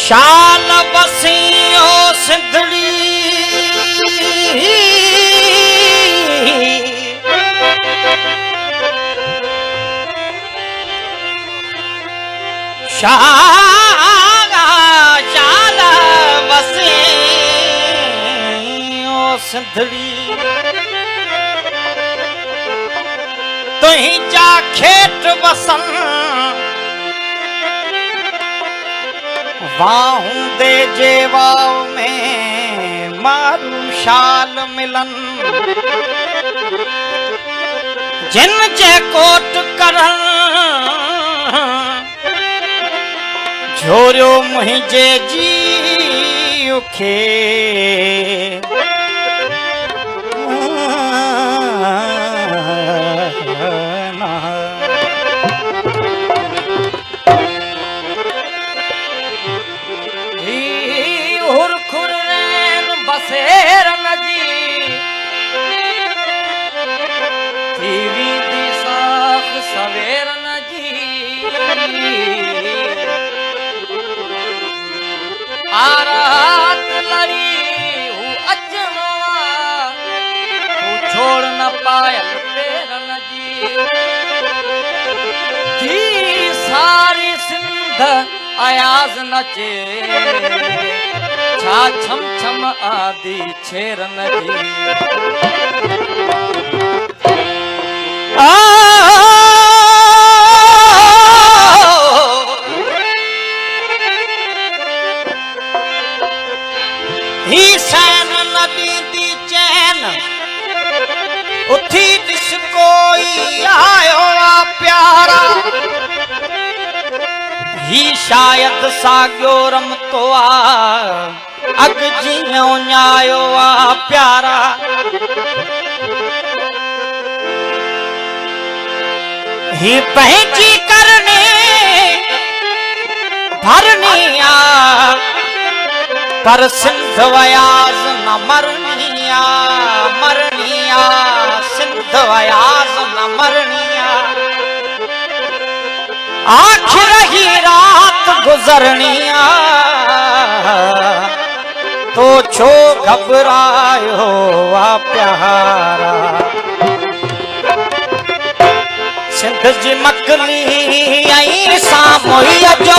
शाल बसियो सिंधड़ी शाल बसियो सिंधड़ी तुंहिंजा खेत बसन वाहुंदे जे वाव में मारू शाल मिलन जिन जे कोट करन झोरियो मुंहिंजे जीउ खे बसेरन जी थीवी दी साख सवेरन जी आरात लड़ी हूँ अचनो तू छोड़ न पायल पेरन जी थी सारी सिंध अयाज नचे छा छम छम आदि छेरन जी ही सैन नदी दी चैन उठी दिस कोई आयो आ प्यारा ही शायद साॻियो रमतो आ अग जियो न्यायो आ प्यारा ही पंहिंजी करनी भरनी आ पर सिंध वयाज न मरनी आ सिंध वयाज न मरनी आ आखिर ही रात गुजरनी आ तो छो घबरायो आ प्यारा सिंध जी मकली आई सामोईअ जो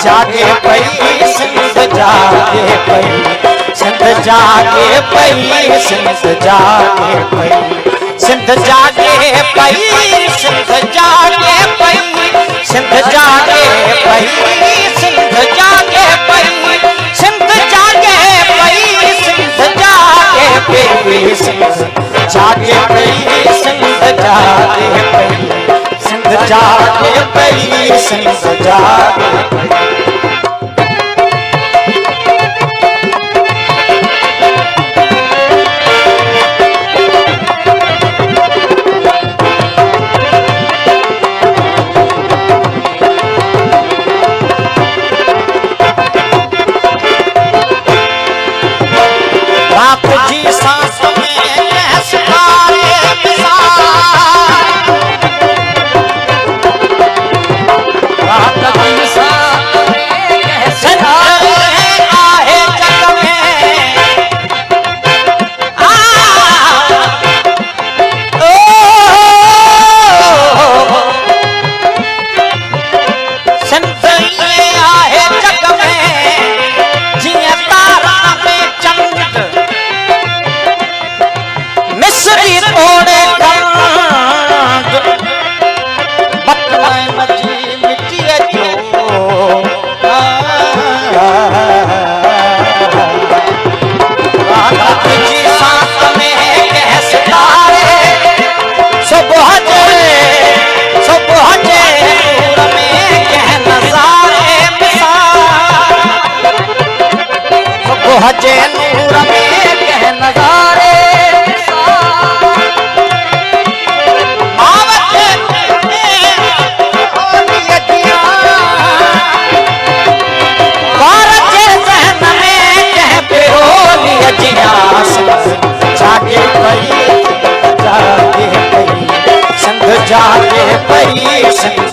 जागे पई सिंध जागे पई सिंध जागे पई सिंध जागे पई सिंध जागे जागे पई सिंध जागे पई सिंध जागे पई सिंध जागे पई रात जी सांस में सितारे रात जी सांस में सितारे आहे जग में संत आहे जग में जिया तारा में चंद मिस्री तोड़े कंद बतलाए मची मिट्टी जो रात जी सांस में कह सितारे सुबह जे नूर में कह नजारे मिसाल सुबह जे नूर में कह नजारे जागे पई सिंध जागे पई सिंध जागे पई सिंध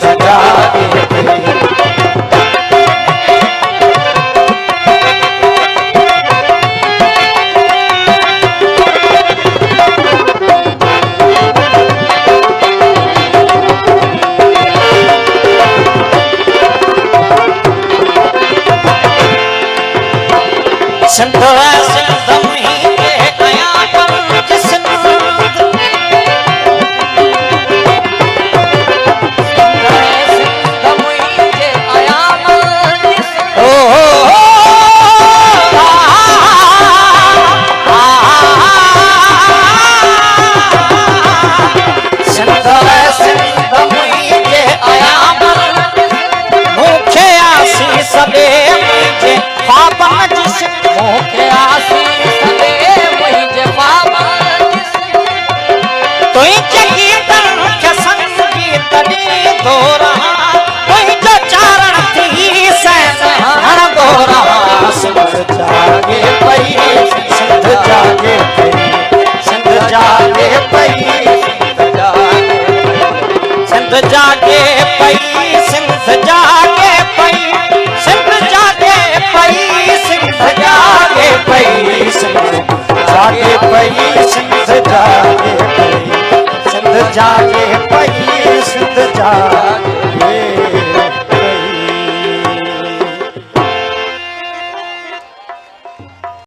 सिंध में जागे पई सिंध जागे पई सिंध जागे पई सिंध जागे पई सिंध जागे पई सिंध जागे पई सिंध जागे पई सिंध जागे पई सिंध जागे पई सिंध जागे पई सिंध जागे